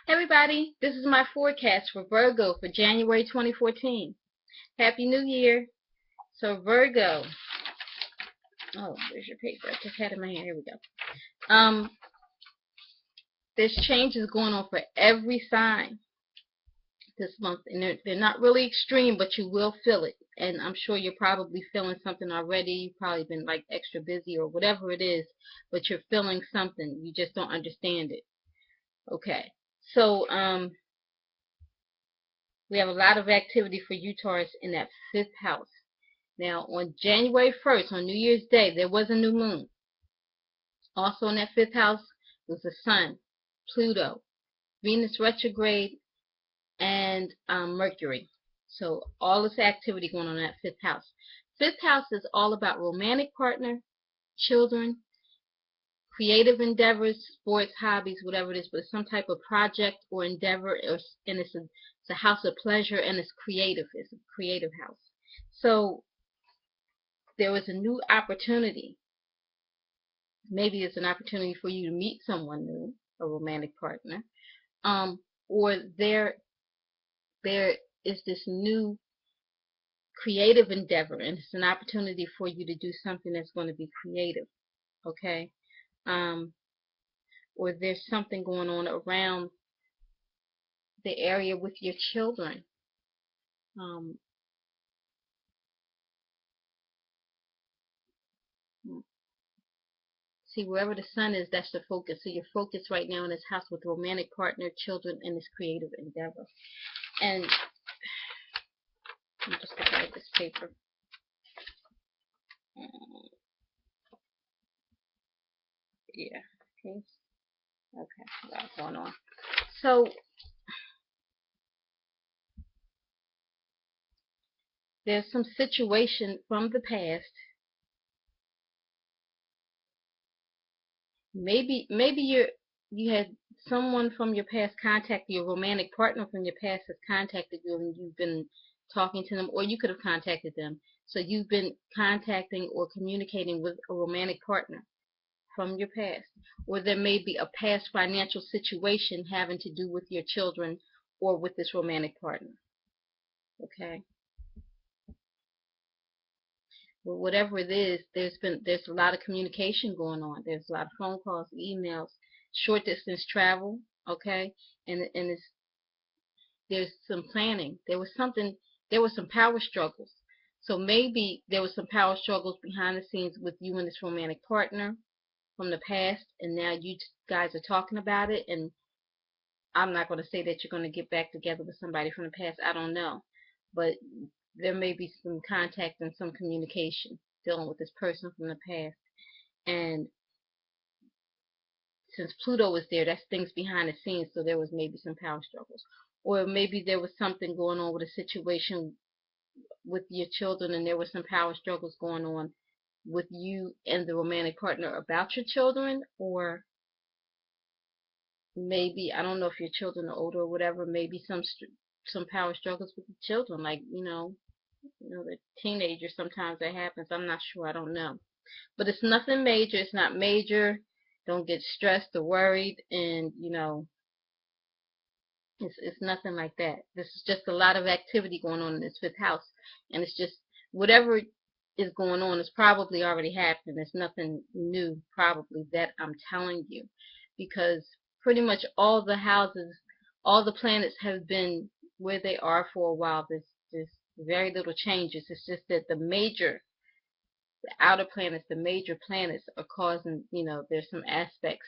Hey everybody, this is my forecast for Virgo for January 2014. Happy New Year. So Virgo, oh, there's your paper. I just had it in my hand. Here we go. There's changes going on for every sign this month, and they're not really extreme, but you will feel it. And I'm sure you're probably feeling something already. You've probably been like extra busy or whatever it is, but you're feeling something. You just don't understand it. Okay. So we have a lot of activity for you Taurus in that fifth house. Now, on January 1st, on New Year's Day, there was a new moon. Also in that fifth house was the Sun, Pluto, Venus retrograde, and Mercury. So all this activity going on in that fifth house. Fifth house is all about romantic partner, children, creative endeavors, sports, hobbies, whatever it is, but it's some type of project or endeavor, and it's a house of pleasure, and it's creative. It's a creative house. So there was a new opportunity. Maybe it's an opportunity for you to meet someone new, a romantic partner, or there is this new creative endeavor, and it's an opportunity for you to do something that's going to be creative, okay? Or there's something going on around the area with your children. See, wherever the sun is, that's the focus. So your focus right now in this house with romantic partner, children, and this creative endeavor. And I'm just going to write this paper. Yeah. Okay. Okay. That's going on. So there's some situation from the past. Maybe you had someone from your past contact you, a romantic partner from your past has contacted you, and you've been talking to them, or you could have contacted them. So you've been contacting or communicating with a romantic partner from your past, or there may be a past financial situation having to do with your children or with this romantic partner. Okay. Well, whatever it is, there's a lot of communication going on. There's a lot of phone calls, emails, short distance travel. Okay, and there's some planning. There was some power struggles. So maybe there was some power struggles behind the scenes with you and this romantic partner from the past, and now you guys are talking about it. And I'm not going to say that you're going to get back together with somebody from the past. I don't know, but there may be some contact and some communication dealing with this person from the past. And since Pluto was there, that's things behind the scenes, so there was maybe some power struggles. Or maybe there was something going on with a situation with your children, and there were some power struggles going on with you and the romantic partner about your children. Or maybe, I don't know if your children are older or whatever, maybe some power struggles with the children, like the teenagers. Sometimes that happens. I'm not sure. I don't know. But it's nothing major. It's not major. Don't get stressed or worried. And, it's nothing like that. This is just a lot of activity going on in this fifth house. And it's just whatever is going on is probably already happened. It's nothing new, probably, that I'm telling you. Because pretty much all the houses, all the planets have been where they are for a while. There's very little changes. It's just that the outer planets, the major planets are causing, there's some aspects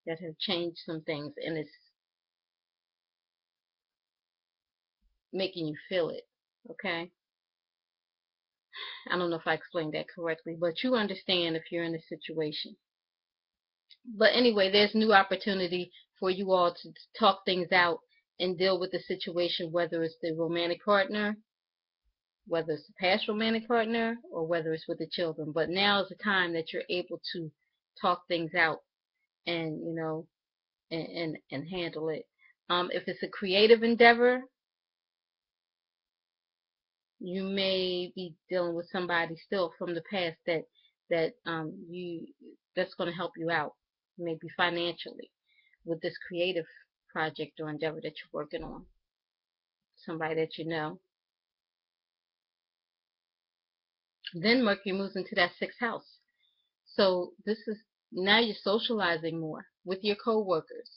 that have changed some things, and it's making you feel it. Okay? I don't know if I explained that correctly, but you understand if you're in a situation. But anyway, there's new opportunity for you all to talk things out and deal with the situation, whether it's the romantic partner, whether it's the past romantic partner, or whether it's with the children. But now is the time that you're able to talk things out and and handle it. If it's a creative endeavor, you may be dealing with somebody still from the past that's going to help you out, maybe financially, with this creative project or endeavor that you're working on. Somebody that you know. Then Mercury moves into that 6th house. So this is now you're socializing more with your coworkers.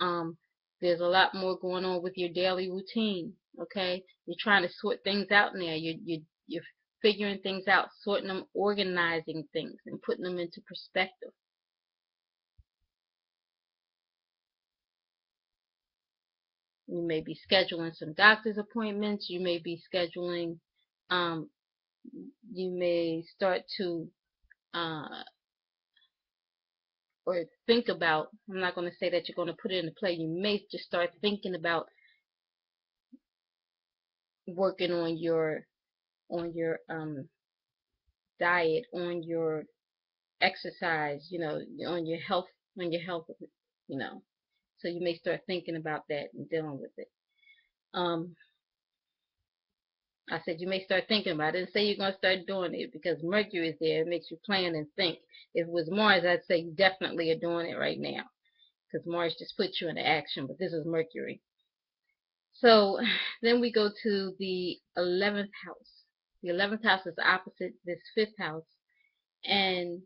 Um, there's a lot more going on with your daily routine. Okay, you're trying to sort things out in there. You're figuring things out, sorting them, organizing things, and putting them into perspective. You may be scheduling some doctor's appointments. You may be scheduling. Um, you may start to or think about. I'm not going to say that you're going to put it into play. You may just start thinking about working on your diet, on your exercise, on your health, you know. So you may start thinking about that and dealing with it. Um, I said you may start thinking about it. I didn't say you're going to start doing it because Mercury is there. It makes you plan and think. If it was Mars, I'd say you definitely are doing it right now because Mars just puts you into action, but this is Mercury. So then we go to the 11th house. The 11th house is opposite this 5th house. And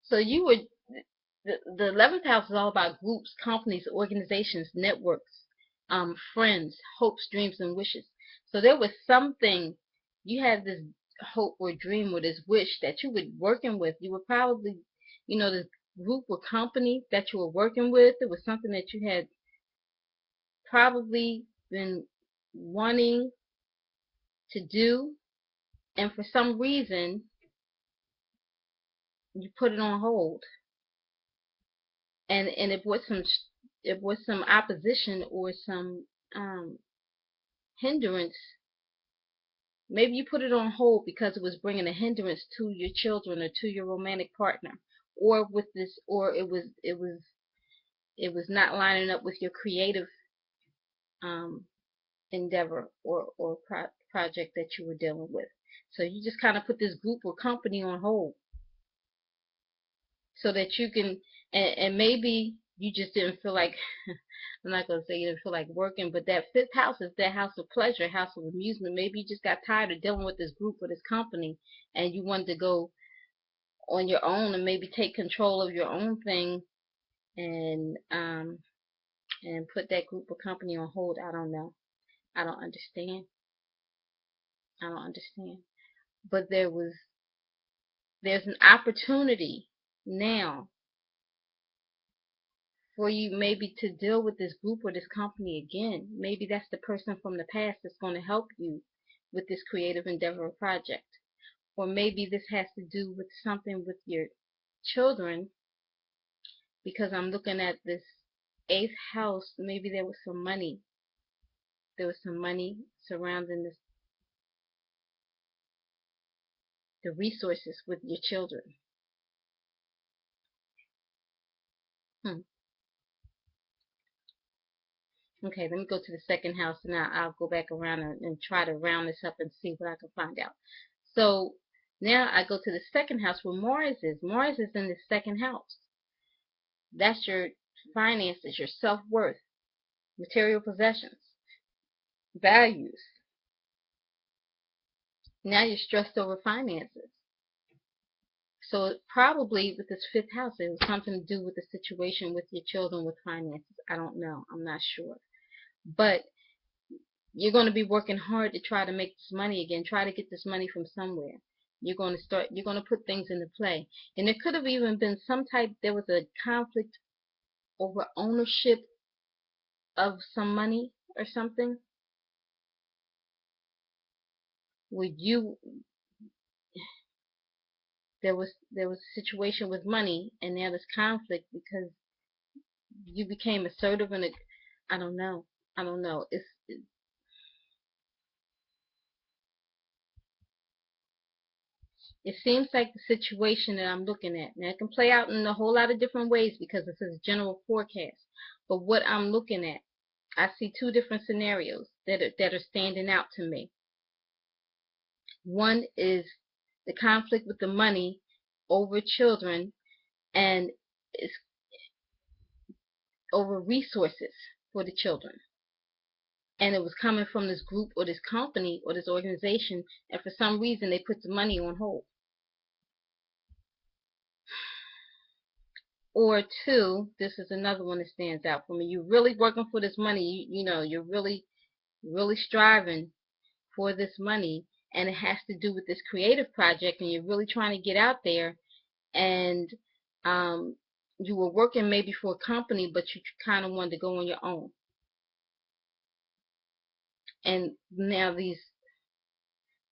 so you would, the 11th house is all about groups, companies, organizations, networks, friends, hopes, dreams, and wishes. So there was something, you had this hope or dream or this wish that you were working with. You were probably, this group or company that you were working with. It was something that you had probably been wanting to do, and for some reason you put it on hold, and it was some opposition or some hindrance. Maybe you put it on hold because it was bringing a hindrance to your children or to your romantic partner, or with this, or it was not lining up with your creative um, endeavor or project that you were dealing with. So you just kind of put this group or company on hold so that you can, and maybe you just didn't feel like, I'm not going to say you didn't feel like working, but that 5th house is that house of pleasure, house of amusement. Maybe you just got tired of dealing with this group or this company and you wanted to go on your own and maybe take control of your own thing and put that group or company on hold. I don't know. I don't understand. I don't understand. But there's an opportunity now for you maybe to deal with this group or this company again. Maybe that's the person from the past that's going to help you with this creative endeavor or project. Or maybe this has to do with something with your children, because I'm looking at this 8th house. Maybe there was some money. There was some money surrounding the resources with your children. Hmm. Okay, let me go to the 2nd house, and I'll go back around and try to round this up and see what I can find out. So now I go to the 2nd house where Mars is. Mars is in the 2nd house. That's your finances, your self-worth, material possessions, values. Now you're stressed over finances. So probably with this 5th house, it was something to do with the situation with your children with finances. I don't know. I'm not sure. But you're going to be working hard to try to make this money again, try to get this money from somewhere. You're going to put things into play. And there could have even been there was a conflict over ownership of some money or something. Where there was a situation with money, and now there's conflict because you became assertive and I don't know. I don't know. It seems like the situation that I'm looking at. Now, it can play out in a whole lot of different ways because this is a general forecast. But what I'm looking at, I see 2 different scenarios that are standing out to me. One is the conflict with the money over children, and it's over resources for the children. And it was coming from this group or this company or this organization, and for some reason they put the money on hold. Or two, this is another one that stands out for me. You're really working for this money. You know, you're really striving for this money, and it has to do with this creative project, and you're really trying to get out there. And you were working maybe for a company, but you kind of wanted to go on your own. And now these,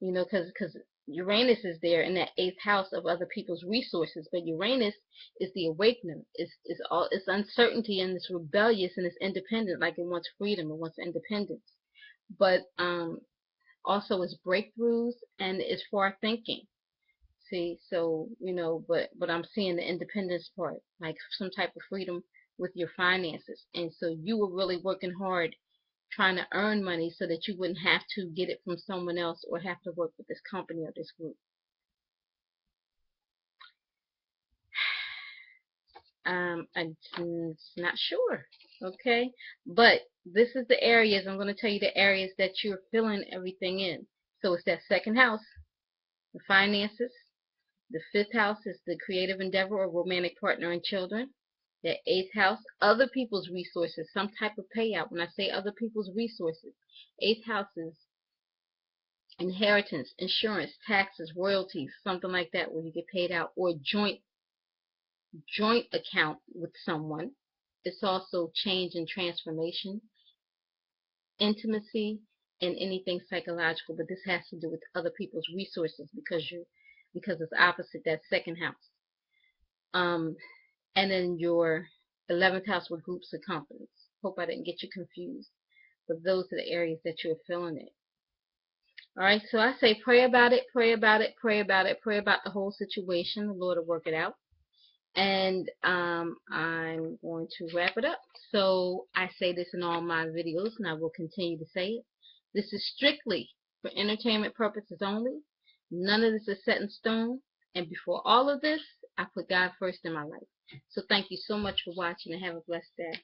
you know, because Uranus is there in that 8th house of other people's resources, but Uranus is the awakening. It's uncertainty, and it's rebellious, and it's independent, like it wants freedom, it wants independence. But also it's breakthroughs, and it's far thinking. See, so you know, but I'm seeing the independence part, like some type of freedom with your finances. And so you were really working hard trying to earn money so that you wouldn't have to get it from someone else or have to work with this company or this group. I'm not sure. Okay, but this is the areas. I'm going to tell you the areas that you're filling everything in. So it's that 2nd house, the finances. The 5th house is the creative endeavor or romantic partner and children. The 8th house, other people's resources, some type of payout. When I say other people's resources, 8th house is inheritance, insurance, taxes, royalties, something like that, where you get paid out, or joint account with someone. It's also change and transformation, intimacy, and anything psychological. But this has to do with other people's resources because it's opposite that 2nd house. And then your 11th house with groups of companies. Hope I didn't get you confused. But those are the areas that you're filling it. Alright, so I say pray about it, pray about it, pray about it, pray about the whole situation. The Lord will work it out. And I'm going to wrap it up. So I say this in all my videos, and I will continue to say it. This is strictly for entertainment purposes only. None of this is set in stone. And before all of this, I put God first in my life. So thank you so much for watching, and have a blessed day.